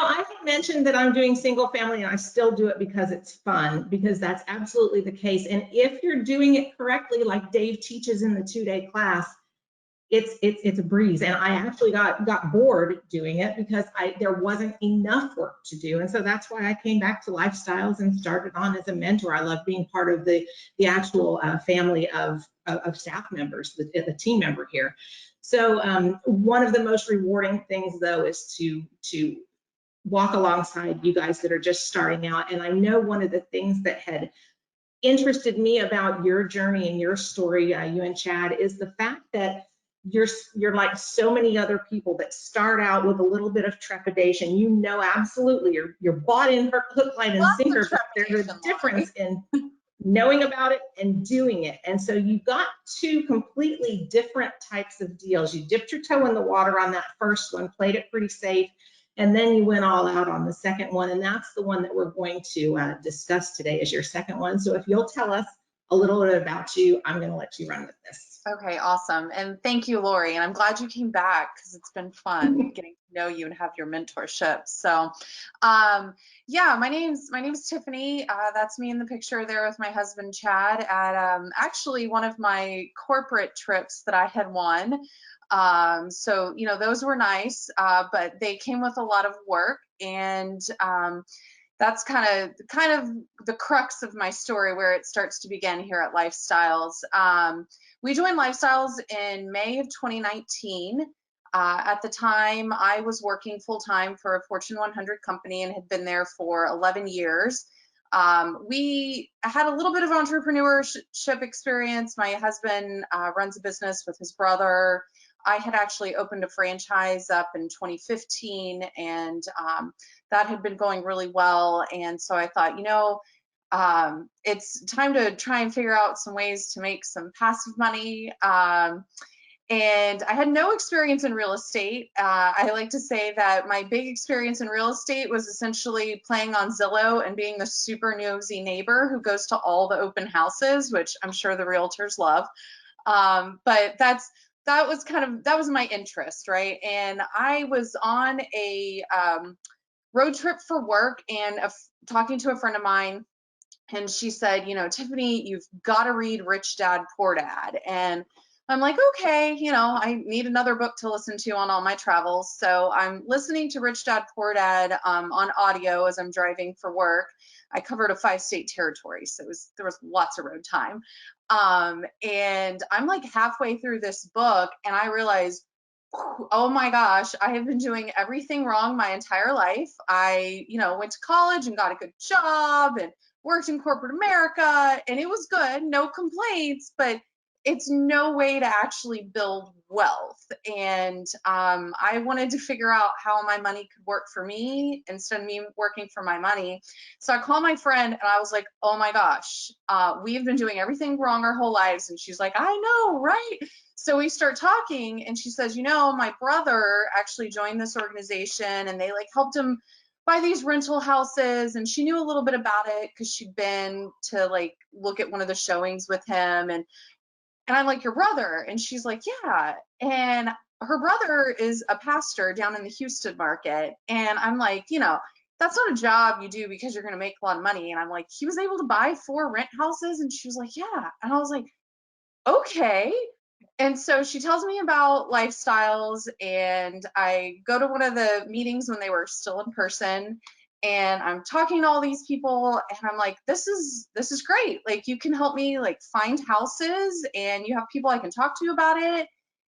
I had mentioned that I'm doing single family and I still do it because it's fun, because that's absolutely the case. And if you're doing it correctly, like Dave teaches in the 2-day class, it's a breeze. And I actually got bored doing it because there wasn't enough work to do. And so that's why I came back to lifestyles and started on as a mentor. I love being part of the actual family of staff members, the team member here. So one of the most rewarding things, though, is to walk alongside you guys that are just starting out. And I know one of the things that had interested me about your journey and your story, you and Chad, is the fact that you're like so many other people that start out with a little bit of trepidation. Absolutely, you're bought in hook, line, and sinker, but there's a difference in knowing about it and doing it. And so you got two completely different types of deals. You dipped your toe in the water on that first one, played it pretty safe, and then you went all out on the second one. And that's the one that we're going to discuss today as your second one. So if you'll tell us a little bit about you, I'm going to let you run with this. Okay, awesome. And thank you, Lori. And I'm glad you came back because it's been fun getting to know you and have your mentorship. So yeah, my name's Tiffany. That's me in the picture there with my husband, Chad, at actually one of my corporate trips that I had won. So, those were nice, but they came with a lot of work, and that's kind of the crux of my story, where it starts to begin here at Lifestyles. We joined Lifestyles in May of 2019. At the time, I was working full-time for a Fortune 100 company and had been there for 11 years. We had a little bit of entrepreneurship experience. My husband runs a business with his brother. I had actually opened a franchise up in 2015, and that had been going really well. And so I thought, it's time to try and figure out some ways to make some passive money. And I had no experience in real estate. I like to say that my big experience in real estate was essentially playing on Zillow and being the super nosy neighbor who goes to all the open houses, which I'm sure the realtors love. But that was my interest, right? And I was on a road trip for work and talking to a friend of mine, and she said, Tiffany, you've got to read Rich Dad, Poor Dad. And I'm like, okay, I need another book to listen to on all my travels. So I'm listening to Rich Dad, Poor Dad on audio as I'm driving for work. I covered a 5-state territory, so there was lots of road time. And I'm like halfway through this book, and I realized, oh my gosh, I have been doing everything wrong my entire life. I, went to college and got a good job and worked in corporate America, and it was good, no complaints, but it's no way to actually build wealth. And I wanted to figure out how my money could work for me instead of me working for my money. So I called my friend and I was like, oh my gosh, we've been doing everything wrong our whole lives. And she's like, I know, right? So we start talking, and she says, my brother actually joined this organization, and they helped him buy these rental houses, and she knew a little bit about it because she'd been to look at one of the showings with him. And I'm like, your brother? And she's like, yeah. And her brother is a pastor down in the Houston market. And I'm like, that's not a job you do because you're going to make a lot of money. And I'm like, he was able to buy 4 rent houses? And she was like, yeah. And I was like, okay. And so she tells me about Lifestyles, and I go to one of the meetings when they were still in person, and I'm talking to all these people, and I'm like, this is great. You can help me find houses, and you have people I can talk to about it,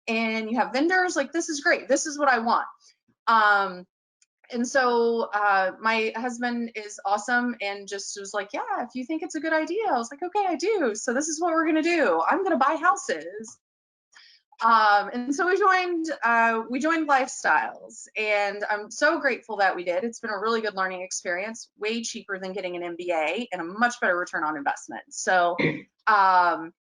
and you have vendors. This is great. This is what I want. And so my husband is awesome and just was like, yeah, if you think it's a good idea. I was like, okay, I do. So this is what we're going to do. I'm going to buy houses. And so we joined Lifestyles, and I'm so grateful that we did. It's been a really good learning experience, way cheaper than getting an MBA, and a much better return on investment. So that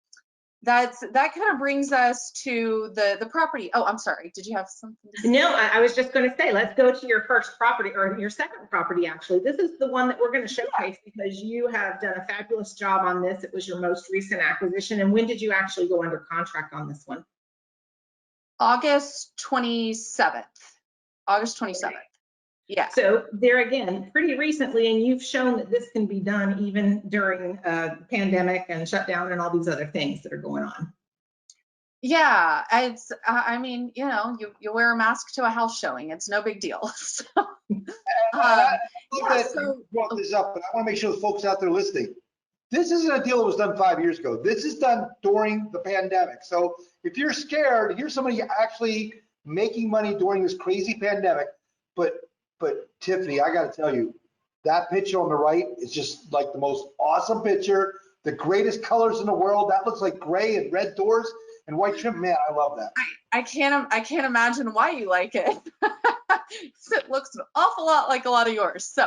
kind of brings us to the property. Oh, I'm sorry. Did you have something to say? No, I was just going to say, let's go to your first property, or your second property, actually. This is the one that we're going to showcase because you have done a fabulous job on this. It was your most recent acquisition. And when did you actually go under contract on this one? August 27th. August 27th. Yeah. So there again, pretty recently, and you've shown that this can be done even during pandemic and shutdown and all these other things that are going on. Yeah, it's, I mean, you know, you wear a mask to a house showing. It's no big deal. So, I love yeah, that you so, brought this up, but I want to make sure the folks out there listening, this isn't a deal that was done 5 years ago. This is done during the pandemic. So if you're scared, here's somebody actually making money during this crazy pandemic. But Tiffany, I got to tell you, that picture on the right is just like the most awesome picture, the greatest colors in the world. That looks like gray and red doors and white trim. Man, I love that. I can't imagine why you like it. It looks an awful lot like a lot of yours. So,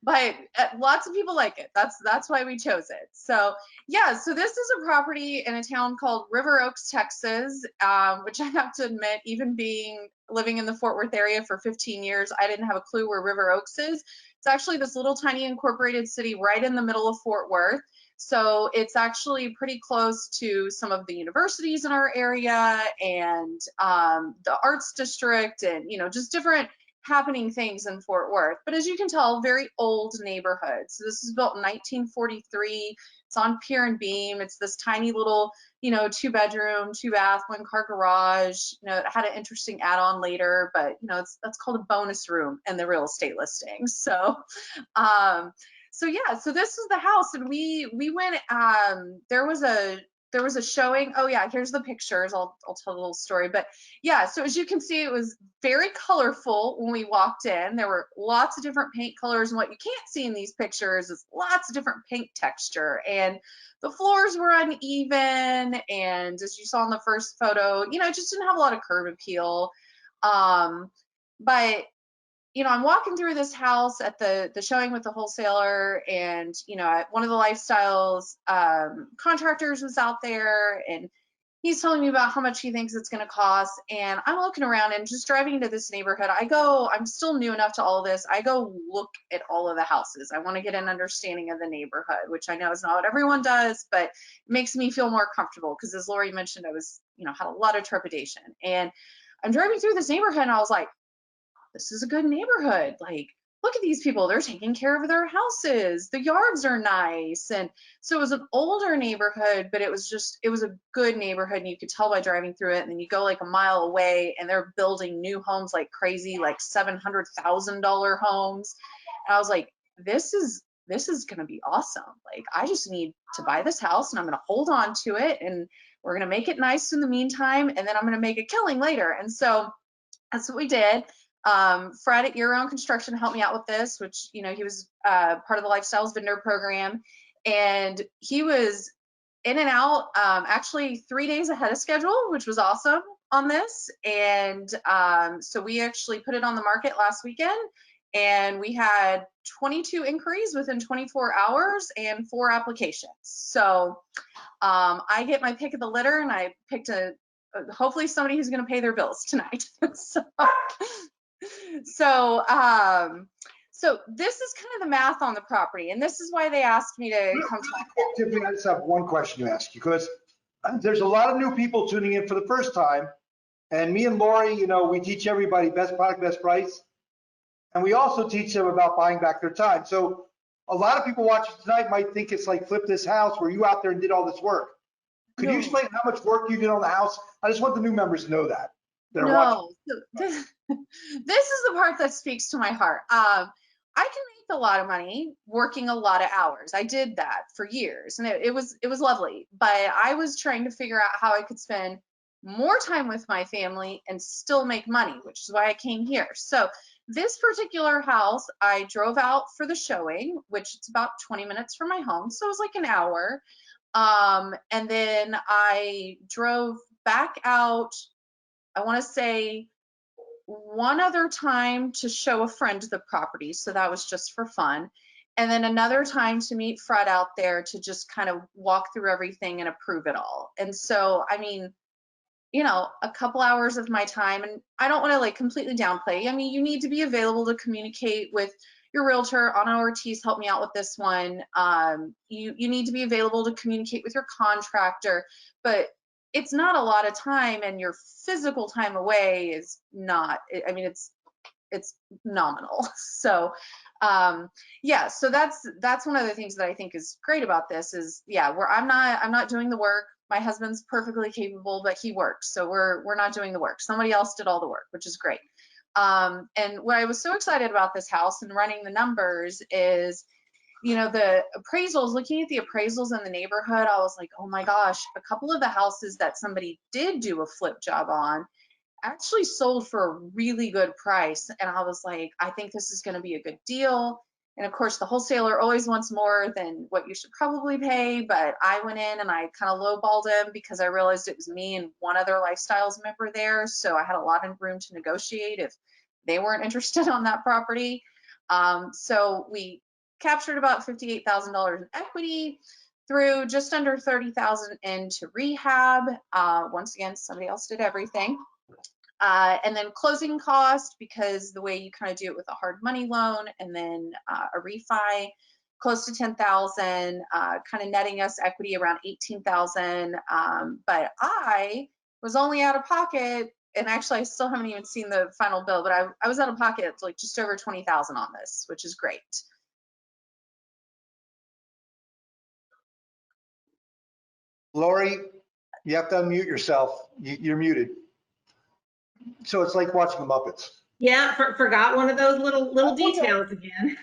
but lots of people like it. That's why we chose it. So yeah, so this is a property in a town called River Oaks, Texas, which I have to admit, even living in the Fort Worth area for 15 years, I didn't have a clue where River Oaks is. It's actually this little tiny incorporated city right in the middle of Fort Worth. So it's actually pretty close to some of the universities in our area and the arts district and, you know, just different happening things in Fort Worth. But as you can tell, very old neighborhood. So this is built in 1943. It's on Pier and Beam. It's this tiny little, you know, 2-bedroom, 2-bath, 1-car garage. You know, it had an interesting add-on later, but, you know, that's called a bonus room in the real estate listing. So, so yeah, so this is the house, and we went. There was a showing. Oh yeah, here's the pictures. I'll tell a little story. But yeah, so as you can see, it was very colorful when we walked in. There were lots of different paint colors, and what you can't see in these pictures is lots of different paint texture. And the floors were uneven, and as you saw in the first photo, you know, it just didn't have a lot of curb appeal. But you know, I'm walking through this house at the showing with the wholesaler, and you know, one of the lifestyles contractors was out there, and he's telling me about how much he thinks it's going to cost. And I'm looking around and just driving into this neighborhood. I'm still new enough to all this. I go look at all of the houses. I want to get an understanding of the neighborhood, which I know is not what everyone does, but it makes me feel more comfortable because, as Lori mentioned, I was, you know, had a lot of trepidation. And I'm driving through this neighborhood, and I was like, this is a good neighborhood. Like, look at these people. They're taking care of their houses. The yards are nice. And so it was an older neighborhood, but it was a good neighborhood. And you could tell by driving through it. And then you go like a mile away and they're building new homes like crazy, like $700,000 homes. And I was like, this is going to be awesome. Like, I just need to buy this house and I'm going to hold on to it. And we're going to make it nice in the meantime. And then I'm going to make a killing later. And so that's what we did. Fred at Year Round Construction helped me out with this, which, you know, he was part of the Lifestyles Vendor Program, and he was in and out actually 3 days ahead of schedule, which was awesome on this. And so we actually put it on the market last weekend, and we had 22 inquiries within 24 hours and 4 applications. So I get my pick of the litter, and I picked hopefully somebody who's going to pay their bills tonight. So, so this is kind of the math on the property, and this is why they asked me to come talk. Tiffany, I just have one question to ask you, because there's a lot of new people tuning in for the first time, and me and Lori, you know, we teach everybody best product, best price, and we also teach them about buying back their time. So a lot of people watching tonight might think it's like Flip This House, where you out there and did all this work. Could you explain how much work you did on the house? I just want the new members to know that. No, so this is the part that speaks to my heart. I can make a lot of money working a lot of hours. I did that for years, and it was lovely. But I was trying to figure out how I could spend more time with my family and still make money, which is why I came here. So this particular house, I drove out for the showing, which it's about 20 minutes from my home, so it was like an hour. And then I drove back out, I want to say one other time to show a friend the property. So that was just for fun. And then another time to meet Fred out there to just kind of walk through everything and approve it all. And so, I mean, you know, a couple hours of my time, and I don't want to like completely downplay. I mean, you need to be available to communicate with your realtor. Anna Ortiz helped me out with this one. You need to be available to communicate with your contractor, but it's not a lot of time, and your physical time away is not, I mean, it's it's nominal. So yeah, so that's one of the things that I think is great about this is, yeah, where I'm not doing the work. My husband's perfectly capable, but he works, so we're not doing the work. Somebody else did all the work, which is great. And what I was so excited about this house and running the numbers is, you know, the appraisals, looking at the appraisals in the neighborhood, I was like, oh my gosh, a couple of the houses that somebody did do a flip job on actually sold for a really good price. And I was like, I think this is going to be a good deal. And of course, the wholesaler always wants more than what you should probably pay. But I went in and I kind of lowballed him because I realized it was me and one other Lifestyles member there. So I had a lot of room to negotiate if they weren't interested on that property. So we captured about $58,000 in equity, threw just under $30,000 into rehab. Once again, somebody else did everything. And then closing cost, because the way you kind of do it with a hard money loan and then a refi, close to 10,000, kind of netting us equity around 18,000. But I was only out of pocket, and actually I still haven't even seen the final bill, but I was out of pocket like just over 20,000 on this, which is great. Lori, you have to unmute yourself. You're muted. So it's like watching the Muppets. Yeah, forgot one of those little details again.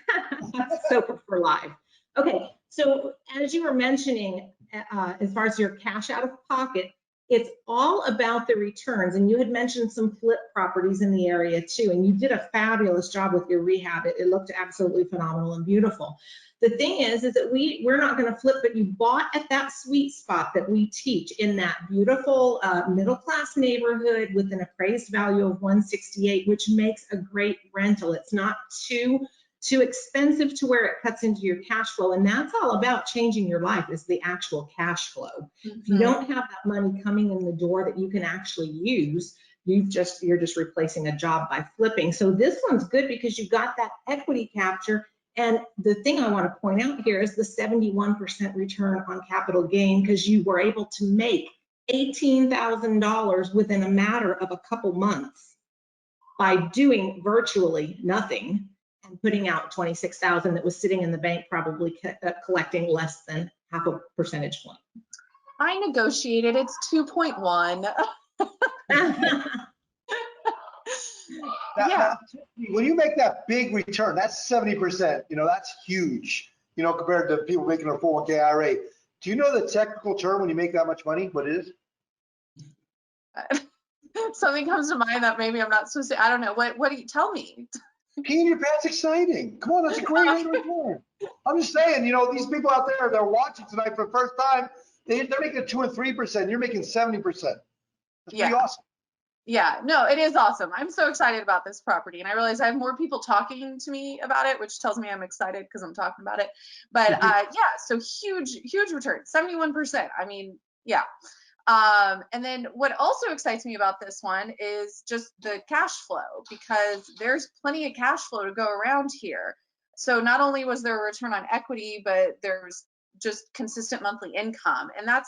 So for live. Okay, so as you were mentioning, as far as your cash out of pocket, it's all about the returns. And you had mentioned some flip properties in the area too, and you did a fabulous job with your rehab. It looked absolutely phenomenal and beautiful. The thing is that we're not going to flip, but you bought at that sweet spot that we teach in that beautiful middle-class neighborhood with an appraised value of 168, which makes a great rental. It's not too expensive to where it cuts into your cash flow. And that's all about changing your life, is the actual cash flow. Mm-hmm. If you don't have that money coming in the door that you can actually use, you're just replacing a job by flipping. So this one's good because you got that equity capture. And the thing I want to point out here is the 71% return on capital gain, because you were able to make $18,000 within a matter of a couple months by doing virtually nothing and putting out 26,000 that was sitting in the bank, probably collecting less than half a percentage point. I negotiated. It's 2.1. Yeah. When you make that big return, that's 70%. You know, that's huge. You know, compared to people making their 401k IRA. Do you know the technical term when you make that much money? What it is? Something comes to mind that maybe I'm not supposed to. I don't know. What do you tell me? Pee in your pants, exciting. Come on, that's a great rate of return. I'm just saying, you know, these people out there, they're watching tonight for the first time. They're making 2 and 3%. You're making 70%. That's pretty awesome. Yeah, no, it is awesome. I'm so excited about this property, and I realize I have more people talking to me about it, which tells me I'm excited because I'm talking about it. But yeah, so huge return, 71%. I mean, yeah. And then what also excites me about this one is just the cash flow, because there's plenty of cash flow to go around here. So not only was there a return on equity, but there's just consistent monthly income. And that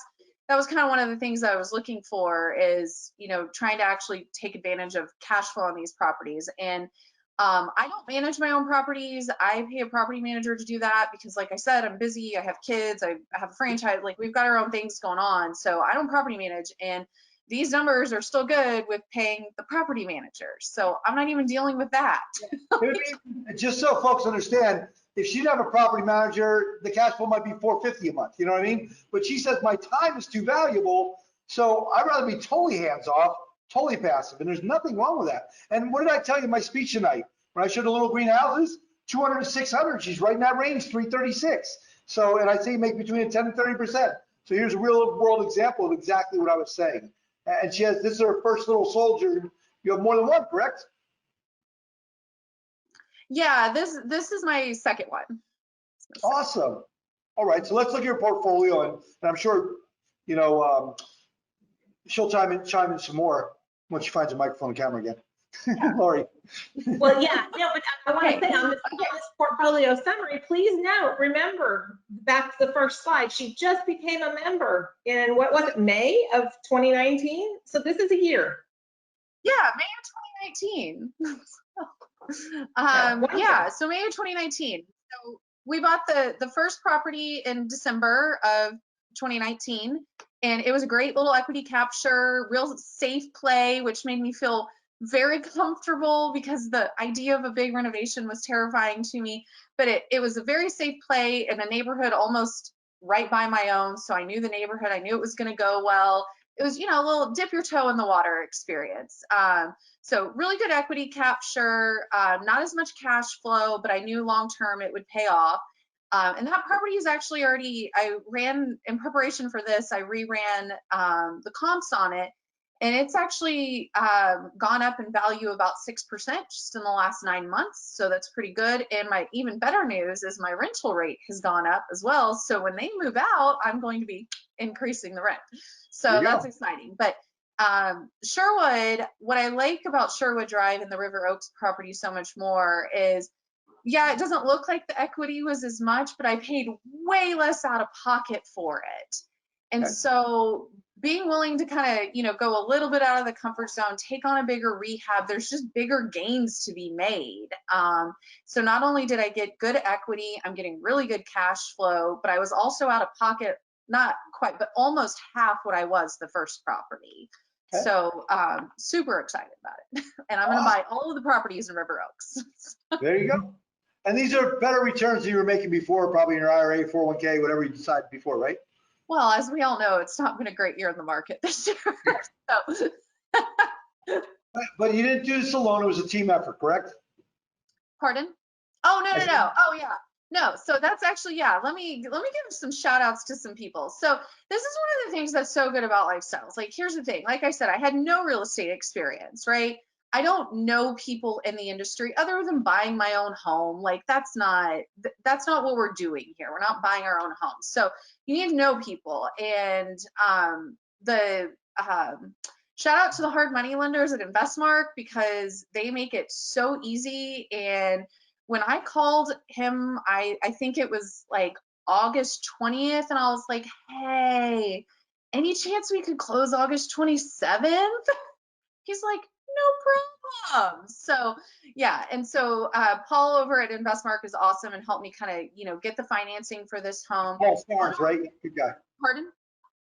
was kind of one of the things that I was looking for, is, you know, trying to actually take advantage of cash flow on these properties. And I don't manage my own properties. I pay a property manager to do that because, like I said, I'm busy. I have kids. I have a franchise. Like, we've got our own things going on. So I don't property manage. And these numbers are still good with paying the property manager. So I'm not even dealing with that. Just so folks understand, if she didn't have a property manager, the cash flow might be $450 a month. You know what I mean? But she says my time is too valuable. So I'd rather be totally hands off, totally passive, and there's nothing wrong with that. And what did I tell you in my speech tonight? When I showed the little green houses, 200 to 600, she's right in that range, 336. So, and I say make between 10 and 30%. So here's a real world example of exactly what I was saying. And she has, this is her first little soldier. You have more than one, correct? Yeah, this is my second one. Awesome. All right, so let's look at your portfolio, and I'm sure, you know, she'll chime in some more once she finds a microphone and camera again. Lori. Well, yeah, no, but I want to say on this portfolio summary, please note, remember, back to the first slide, she just became a member in, what was it, May of 2019? So this is a year. Yeah, May of 2019. Yeah, so May of 2019. So we bought the first property in December of 2019, and it was a great little equity capture, real safe play, which made me feel very comfortable because the idea of a big renovation was terrifying to me. But it was a very safe play in a neighborhood almost right by my own. So I knew the neighborhood, I knew it was going to go well. It was, you know, a little dip your toe in the water experience. So really good equity capture, not as much cash flow, but I knew long-term it would pay off. And that property is actually already, I ran, in preparation for this, I reran the comps on it, and it's actually gone up in value about 6% just in the last 9 months. So that's pretty good. And my even better news is my rental rate has gone up as well. So when they move out, I'm going to be increasing the rent. So that's exciting. But Sherwood, what I like about Sherwood Drive and the River Oaks property so much more is, yeah, it doesn't look like the equity was as much, but I paid way less out of pocket for it. And so being willing to kind of, you know, go a little bit out of the comfort zone, take on a bigger rehab, there's just bigger gains to be made. So not only did I get good equity, I'm getting really good cash flow, but I was also out of pocket, not quite, but almost half what I was the first property. So super excited about it. And I'm going to buy all of the properties in River Oaks. There you go. And these are better returns than you were making before, probably in your IRA, 401k, whatever you decided before, right? Well, as we all know, it's not been a great year in the market this year. So. But you didn't do this alone. It was a team effort, correct? Pardon? Oh, no. Oh, yeah. No, so that's actually, yeah, let me give some shout outs to some people. So this is one of the things that's so good about lifestyles. Like, here's the thing. Like I said, I had no real estate experience, right? I don't know people in the industry other than buying my own home. Like that's not what we're doing here. We're not buying our own home. So you need to know people. And shout out to the hard money lenders at InvestMark because they make it so easy. And when I called him, I think it was like August 20th, and I was like, hey, any chance we could close August 27th? He's like, no problem. So yeah, and so Paul over at InvestMark is awesome and helped me kind of, you know, get the financing for this home. Paul Starnes, right? Good guy. Pardon?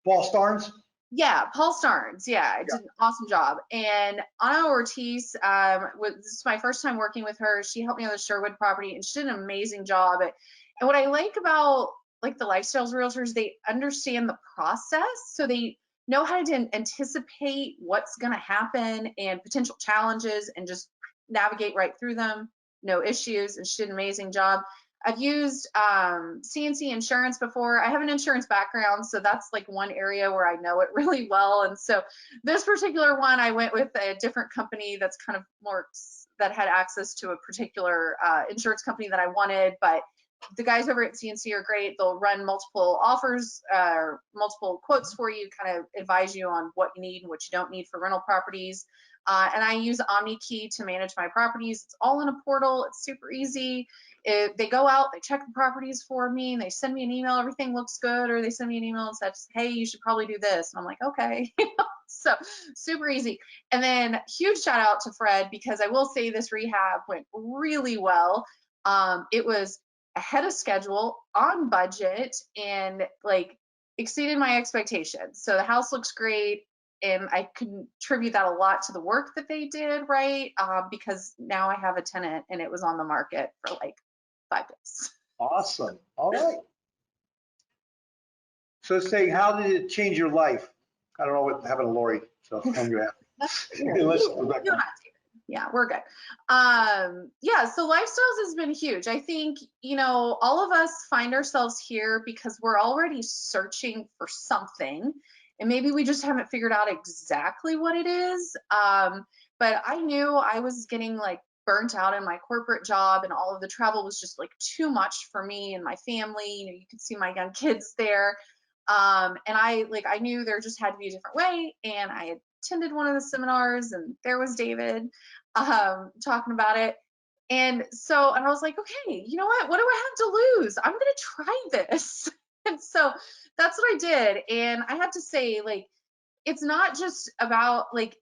Paul Starnes? Yeah, Paul Starnes. Yeah, did an awesome job. And Anna Ortiz, this is my first time working with her. She helped me on the Sherwood property, and she did an amazing job. And what I like about like the lifestyles realtors, they understand the process, so they know how to anticipate what's going to happen and potential challenges, and just navigate right through them. No issues, and she did an amazing job. I've used CNC insurance before. I have an insurance background, so that's like one area where I know it really well. And so this particular one, I went with a different company that's kind of more, that had access to a particular insurance company that I wanted. But the guys over at CNC are great. They'll run multiple offers, multiple quotes for you, kind of advise you on what you need and what you don't need for rental properties. And I use OmniKey to manage my properties. It's all in a portal. It's super easy. They go out, they check the properties for me, and they send me an email, everything looks good, or they send me an email and says, hey, you should probably do this. And I'm like, okay. So super easy. And then huge shout out to Fred, because I will say this rehab went really well. It was ahead of schedule, on budget, and like exceeded my expectations. So the house looks great. And I contribute that a lot to the work that they did, right? Because now I have a tenant, and it was on the market for like 5 days. Awesome. All right. So saying, how did it change your life? I don't know what happened to Lori, so I'm going to ask. Yeah, we're good. Yeah, so lifestyles has been huge. I think, you know, all of us find ourselves here because we're already searching for something, and maybe we just haven't figured out exactly what it is. But I knew I was getting like burnt out in my corporate job, and all of the travel was just like too much for me and my family. You know, you could see my young kids there. And I knew there just had to be a different way. And I had attended one of the seminars, and there was David talking about it. And I was like, okay, you know what do I have to lose? I'm going to try this. And so that's what I did. And I have to say, like, it's not just about like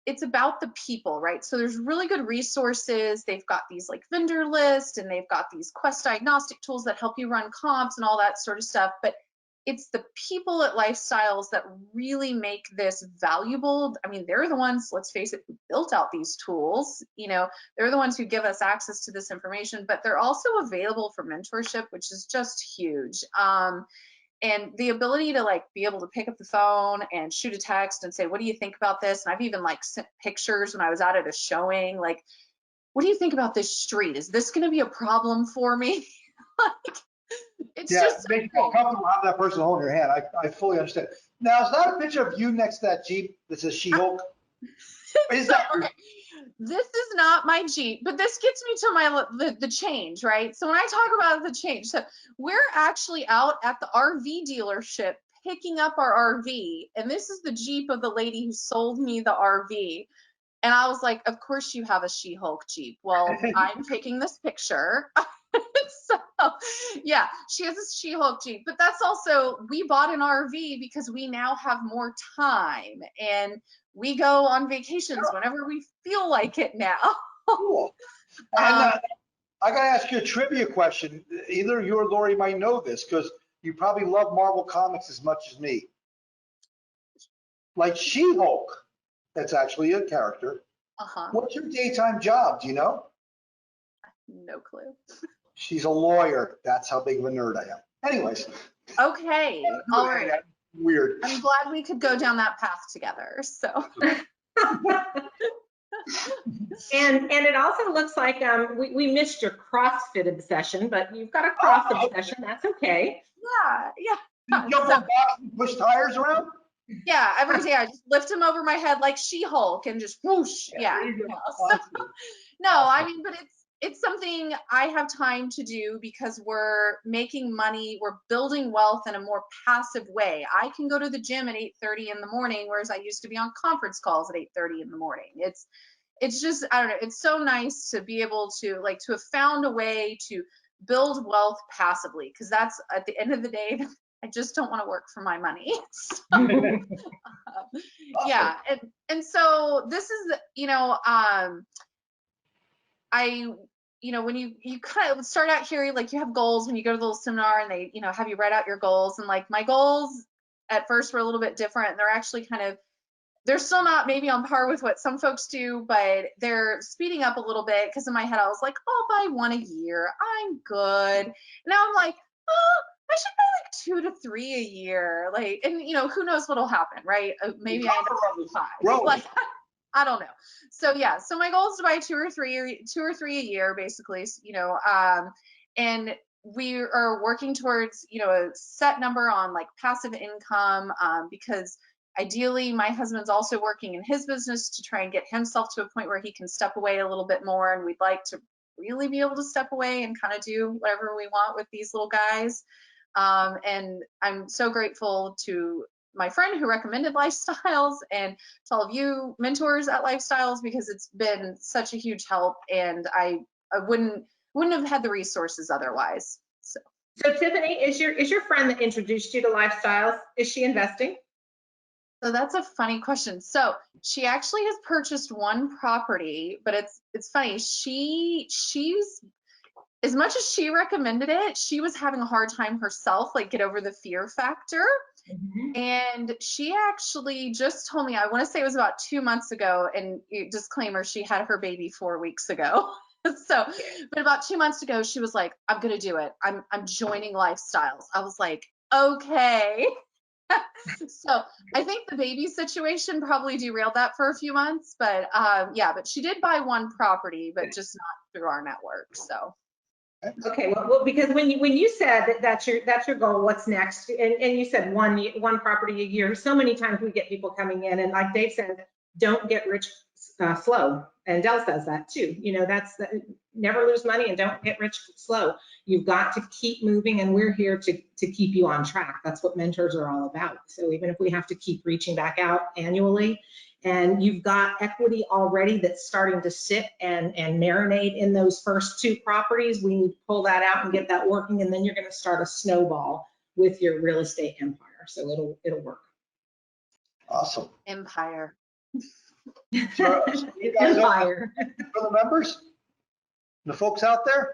it's about the people, right? So there's really good resources. They've got these like vendor lists, and they've got these Quest diagnostic tools that help you run comps and all that sort of stuff. But it's the people at Lifestyles that really make this valuable. I mean, they're the ones, let's face it, who built out these tools. You know, they're the ones who give us access to this information, but they're also available for mentorship, which is just huge. And the ability to like be able to pick up the phone and shoot a text and say, what do you think about this? And I've even like sent pictures when I was out at a showing, like, what do you think about this street? Is this going to be a problem for me? Like, it's just make you feel comfortable having that person holding your hand. I fully understand. Now, is that a picture of you next to that Jeep that says She-Hulk? Is that okay? This is not my Jeep, but this gets me to the change, right? So when I talk about the change, so we're actually out at the RV dealership picking up our RV, and this is the Jeep of the lady who sold me the RV. And I was like, of course you have a She-Hulk Jeep. Well, I'm taking this picture. So yeah, she has a She-Hulk Jeep, but that's also, we bought an RV because we now have more time and we go on vacations whenever we feel like it now. cool? And I got to ask you a trivia question. Either you or Lori might know this because you probably love Marvel Comics as much as me. Like She-Hulk, that's actually a character. What's your daytime job? Do you know? No clue. She's a lawyer. That's how big of a nerd I am. Anyways. Okay. All right. Weird. I'm glad we could go down that path together. So. And it also looks like we missed your CrossFit obsession, but you've got a cross obsession. That's okay. Yeah. You jump on box and push tires around? Yeah, every day I just lift him over my head like She-Hulk and just whoosh. Yeah. No, I mean, but it's something I have time to do because we're making money, we're building wealth in a more passive way. I can go to the gym at 8:30 in the morning, whereas I used to be on conference calls at 8:30 in the morning. It's just, I don't know, it's so nice to be able to like to have found a way to build wealth passively, because that's at the end of the day, I just don't want to work for my money. So, yeah, and so this is, when you kind of start out here, like you have goals when you go to the little seminar and they, have you write out your goals. And like my goals at first were a little bit different. And they're actually they're still not maybe on par with what some folks do, but they're speeding up a little bit because in my head I was like, I'll buy one a year. I'm good. Now I'm like, oh, I should buy like 2 to 3 a year. Like, and who knows what'll happen, right? Maybe I end up with 5. Like, I don't know. So yeah, so my goal is to buy 2 or 3 a year, basically, and we are working towards, a set number on like passive income, because ideally my husband's also working in his business to try and get himself to a point where he can step away a little bit more. And we'd like to really be able to step away and kind of do whatever we want with these little guys. And I'm so grateful to my friend who recommended Lifestyles and to all of you mentors at Lifestyles, because it's been such a huge help, and I wouldn't have had the resources otherwise. So Tiffany, is your friend that introduced you to Lifestyles, is she investing? So that's a funny question. So she actually has purchased one property, but it's funny. She's as much as she recommended it, she was having a hard time herself, like get over the fear factor. And she actually just told me, I want to say it was about 2 months ago, and disclaimer, she had her baby 4 weeks ago. So, but about 2 months ago, she was like, I'm going to do it. I'm joining Lifestyles. I was like, okay. So I think the baby situation probably derailed that for a few months, but yeah, but she did buy one property, but just not through our network. So. Okay, well, because when you said that's your goal, what's next? And you said one property a year. So many times we get people coming in, and like Dave said, don't get rich slow. And Del says that too. That's never lose money and don't get rich slow. You've got to keep moving, and we're here to keep you on track. That's what mentors are all about. So even if we have to keep reaching back out annually, and you've got equity already that's starting to sit and marinate in those first 2 properties, we need to pull that out and get that working, and then you're going to start a snowball with your real estate empire. So it'll work. Awesome. Empire. So you guys And fire. for the members, the folks out there.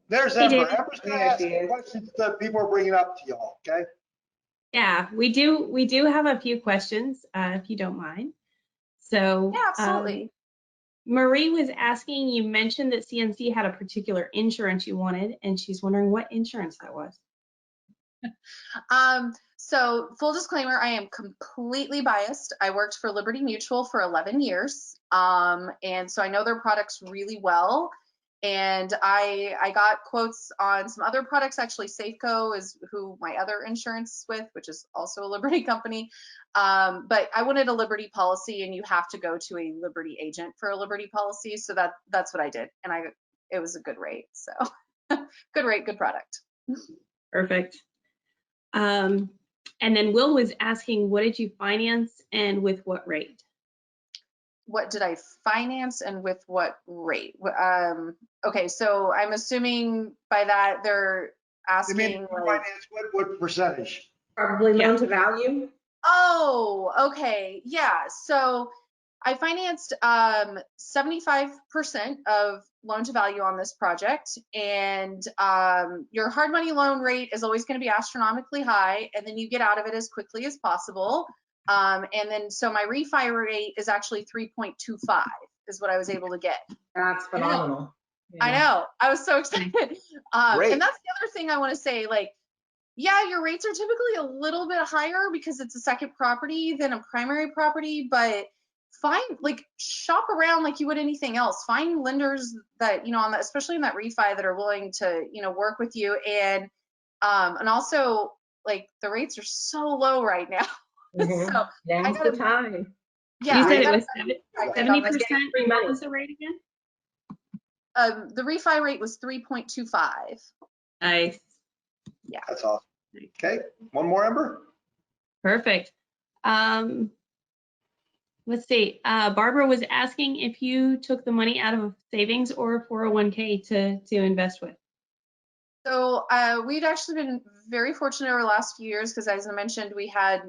There's Hey, Ember. David. Ember's going to There ask she the is. questions that people are bringing up to y'all. Okay. Yeah, we do have a few questions, if you don't mind. So Yeah, absolutely. Marie was asking, you mentioned that CNC had a particular insurance you wanted, and she's wondering what insurance that was. So full disclaimer, I am completely biased. I worked for Liberty Mutual for 11 years. And so I know their products really well. And I got quotes on some other products. Actually, Safeco is who my other insurance is with, which is also a Liberty company. But I wanted a Liberty policy, and you have to go to a Liberty agent for a Liberty policy. So that's what I did. And it was a good rate. So good rate, good product. Perfect. And then Will was asking, what did you finance and with what rate? What did I finance and with what rate? Okay, so I'm assuming by that they're You mean asking like, finance, what percentage? Probably Yeah. loan to value. oh, okay, yeah. So I financed 75% of loan to value on this project, and your hard money loan rate is always going to be astronomically high, and then you get out of it as quickly as possible. And then so my refi rate is actually 3.25 is what I was able to get. That's phenomenal. I know. I was so excited. Great. And that's the other thing I want to say, like, yeah, your rates are typically a little bit higher because it's a second property than a primary property, but shop around like you would anything else. Find lenders that, on that, especially in that refi, that are willing to, work with you. And also, like, the rates are so low right now. Mhm. So Now's the time. yeah, You said I it was gotta- 70%. free money. What was the rate again? the refi rate was 3.25. Nice. That's awesome. Okay. One more, Ember. Perfect. Let's see. Barbara was asking if you took the money out of savings or 401k to invest with. So we've actually been very fortunate over the last few years because, as I mentioned, we had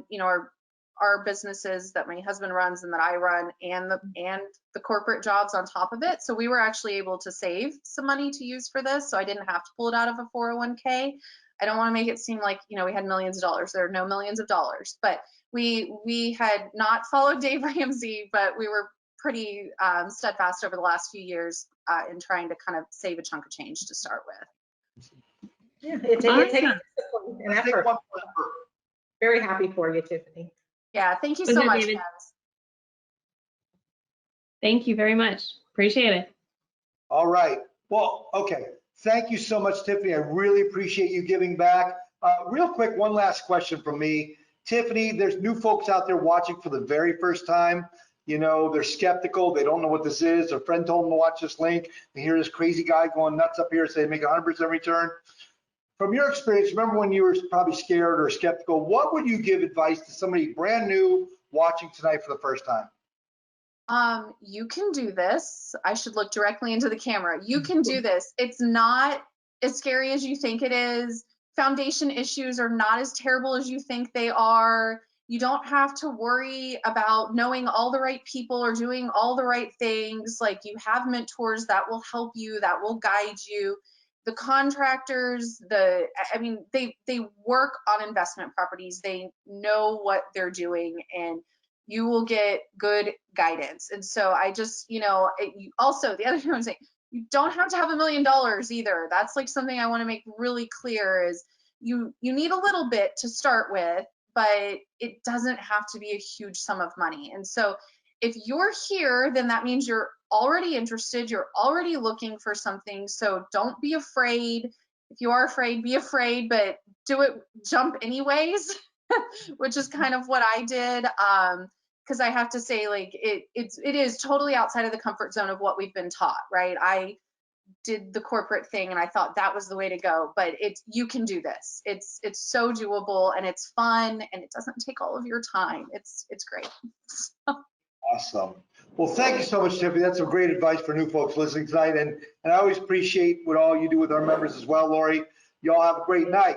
our businesses that my husband runs and that I run, and the corporate jobs on top of it. So we were actually able to save some money to use for this. So I didn't have to pull it out of a 401k. I don't want to make it seem like we had millions of dollars. There are no millions of dollars, but we had not followed Dave Ramsey, but we were pretty steadfast over the last few years in trying to kind of save a chunk of change to start with. Yeah, it takes Awesome. discipline and Let's take effort. one more, Ember. Very happy for you, Tiffany. Yeah, thank you Was so it, much, David? guys. Thank you very much. Appreciate it. All right. Well, okay. Thank you so much, Tiffany. I really appreciate you giving back. Real quick, one last question from me. Tiffany, there's new folks out there watching for the very first time. They're skeptical. They don't know what this is. Their friend told them to watch this link. They hear this crazy guy going nuts up here saying make 100% return. From your experience, remember when you were probably scared or skeptical, what would you give advice to somebody brand new watching tonight for the first time? You can do this. I should look directly into the camera. You can do this. It's not as scary as you think it is. Foundation issues are not as terrible as you think they are. You don't have to worry about knowing all the right people or doing all the right things. Like, you have mentors that will help you, that will guide you. The contractors, they work on investment properties. They know what they're doing, and you will get good guidance. And so I just, also the other thing I'm saying, you don't have to have $1 million either. That's like something I want to make really clear is you need a little bit to start with, but it doesn't have to be a huge sum of money. And so if you're here, then that means you're already interested, you're already looking for something. So don't be afraid. If you are afraid, be afraid, but do it, jump anyways, which is kind of what I did. Because I have to say, like, it is totally outside of the comfort zone of what we've been taught, right? I did the corporate thing and I thought that was the way to go, but you can do this. It's so doable, and it's fun, and it doesn't take all of your time. It's great. Awesome. Well, thank you so much, Tiffany. That's some great advice for new folks listening tonight. And I always appreciate what all you do with our members as well, Lori. Y'all have a great night.